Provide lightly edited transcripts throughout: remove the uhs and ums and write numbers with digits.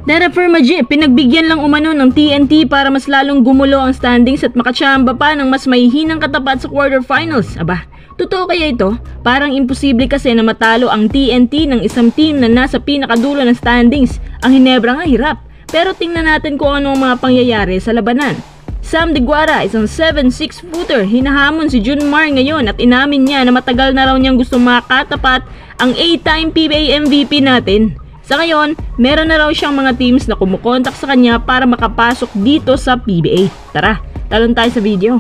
Terra Firma Jeep, pinagbigyan lang umano ng TNT para mas lalong gumulo ang standings at makachamba pa ng mas mahihinang katapat sa quarterfinals. Aba, totoo kaya ito? Parang imposible kasi na matalo ang TNT ng isang team na nasa pinakadulo ng standings. Ang Hinebra nga hirap. Pero tingnan natin kung ano ang mga pangyayari sa labanan. Sam Diguara, isang 7'6" footer, hinahamon si Junmar ngayon at inamin niya na matagal na raw niyang gusto makatapat ang 8-time PBA MVP natin. Sa ngayon, meron na raw siyang mga teams na kumukontak sa kanya para makapasok dito sa PBA. Tara, talon tayo sa video.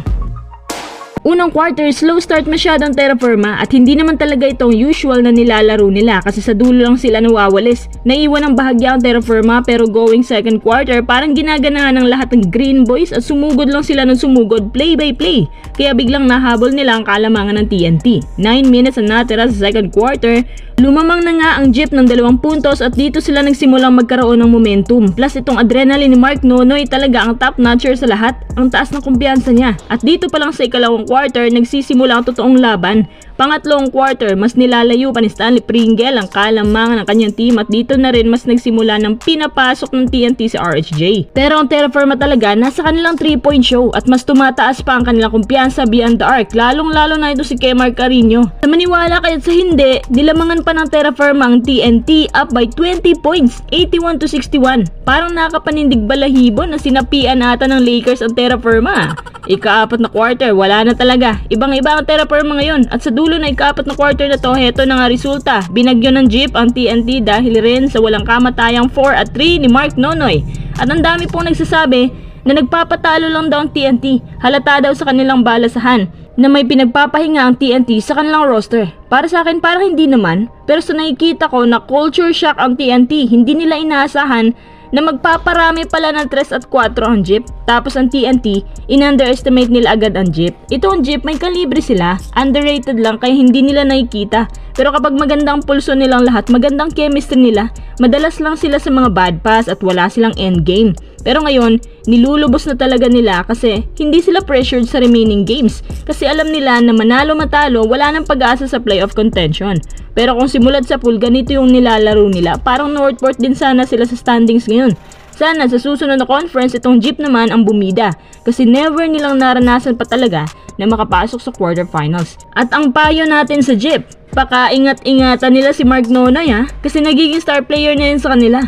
Unang quarter, slow start masyadong Terra Firma at hindi naman talaga itong usual na nilalaro nila kasi sa dulo lang sila nawawalis. Naiwan ang bahagya ang Terra Firma pero going second quarter parang ginaganahan ng lahat ng Green Boys at sumugod lang sila ng sumugod play by play. Kaya biglang nahabol nila ang kalamangan ng TNT. 9 minutes ang natira sa second quarter. Lumamang na nga ang Jeep ng 2 puntos at dito sila nagsimulang magkaroon ng momentum. Plus itong adrenaline ni Mark Nonoy talaga ang top notcher sa lahat. Ang taas ng kumpiyansa niya. At dito pa lang sa ikalawang quarter nagsisimula ang totoong laban. Pangatlong quarter mas nilalayo pa ni Stanley Pringle ang kalamangan ng kanyang team at dito na rin mas nagsimula ng pinapasok ng TNT si RHJ. Pero ang Terra Firma talaga nasa kanilang 3-point show at mas tumataas pa ang kanilang kumpiyansa beyond the arc, lalong lalo na ito si Kemar Carino. Sa maniwala kaya't sa hindi, nilamangan pa ng Terra Firma ang TNT up by 20 points, 81-61. Parang nakapanindig balahibo na sinapian ata ng Lakers ang Terra Firma. Ika-4 na quarter, wala na talaga. Ibang-iba ang Terra Firma ngayon at sa dulo na ika-4 na quarter na to, heto na nga resulta. Binagyo ng Jeep ang TNT dahil rin sa walang kamatayang 4-3 ni Mark Nonoy. At ang dami pong nagsasabi na nagpapatalo lang daw ang TNT. Halata daw sa kanilang balasahan na may pinagpapahinga ang TNT sa kanilang roster. Para sa akin parang hindi naman, pero sa nakikita ko na culture shock ang TNT. Hindi nila inaasahan na magpaparami pala ng 3 at 4 ang Jeep. Tapos ang TNT, in-underestimate nila agad ang Jeep. Ito ang Jeep, may kalibre sila. Underrated lang kaya hindi nila nakikita. Pero kapag magandang pulso nilang lahat, magandang chemistry nila, madalas lang sila sa mga bad pass at wala silang endgame. Pero ngayon, nilulubos na talaga nila kasi hindi sila pressured sa remaining games. Kasi alam nila na manalo matalo, wala nang pag-asa sa playoff contention. Pero kung simulat sa pool, ganito yung nilalaro nila. Parang Northport din sana sila sa standings ngayon. Sana sa susunod na conference itong Jeep naman ang bumida kasi never nilang naranasan pa talaga na makapasok sa quarterfinals. At ang payo natin sa Jeep, pakaingat-ingatan nila si Mark Nonoy kasi nagiging star player na yun sa kanila.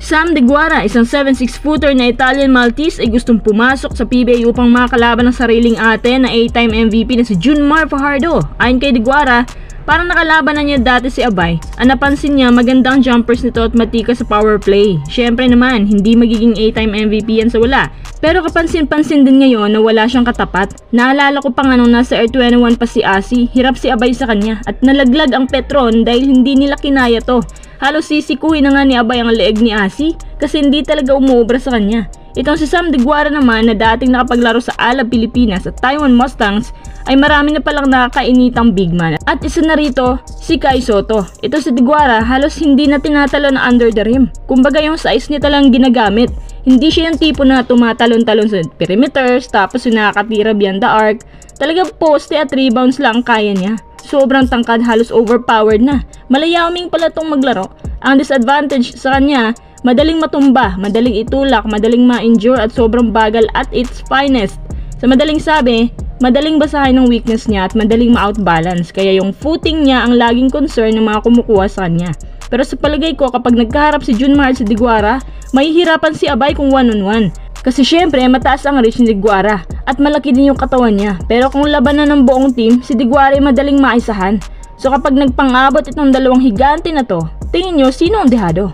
Sam Diguara, isang 7'6" footer na Italian Maltese ay gustong pumasok sa PBA upang makalaban ng sariling ate na 8-time MVP na si Junmar Fajardo. Ayon kay Diguara, parang nakalaban na niya dati si Abay. Ang napansin niya, magandang jumpers nito at matika sa power play. Syempre naman, hindi magiging 8-time MVP yan sa wala. Pero kapansin-pansin din ngayon na wala siyang katapat. Naalala ko pa nga nung nasa Air 21 pa si Asi, hirap si Abay sa kanya at nalaglag ang Petron dahil hindi nila kinaya to. Halos sisikuhin na nga ni Abay ang leeg ni Asi kasi hindi talaga umuobra sa kanya. Itong si Sam Diguara naman na dating nakapaglaro sa Alab Pilipinas at Taiwan Mustangs ay marami na palang nakakainitang big man. At isa na rito, si Kai Soto. Ito si Diguara halos hindi na tinatalo na under the rim. Kumbaga yung size niya talang ginagamit. Hindi siya yung tipo na tumatalon-talon sa perimeters tapos yung nakakatira beyond the arc. Talagang poste at rebounds lang kaya niya. Sobrang tangkad, halos overpowered na. Malayaming pala tong maglaro. Ang disadvantage sa kanya, madaling matumba, madaling itulak, madaling ma-injure at sobrang bagal at its finest. Sa madaling sabi, madaling basahin ng weakness niya at madaling ma-outbalance. Kaya yung footing niya ang laging concern ng mga kumukuha sa kanya. Pero sa palagay ko kapag nagkaharap si Junmar at si Diguara, mahihirapan si Abay kung 1-on-1. Kasi syempre mataas ang reach ni Diguara at malaki din yung katawan niya. Pero kung labanan ng buong team, si Diguara ay madaling maisahan. So kapag nagpang-abot itong dalawang higante na to, tingin nyo sino ang dehado?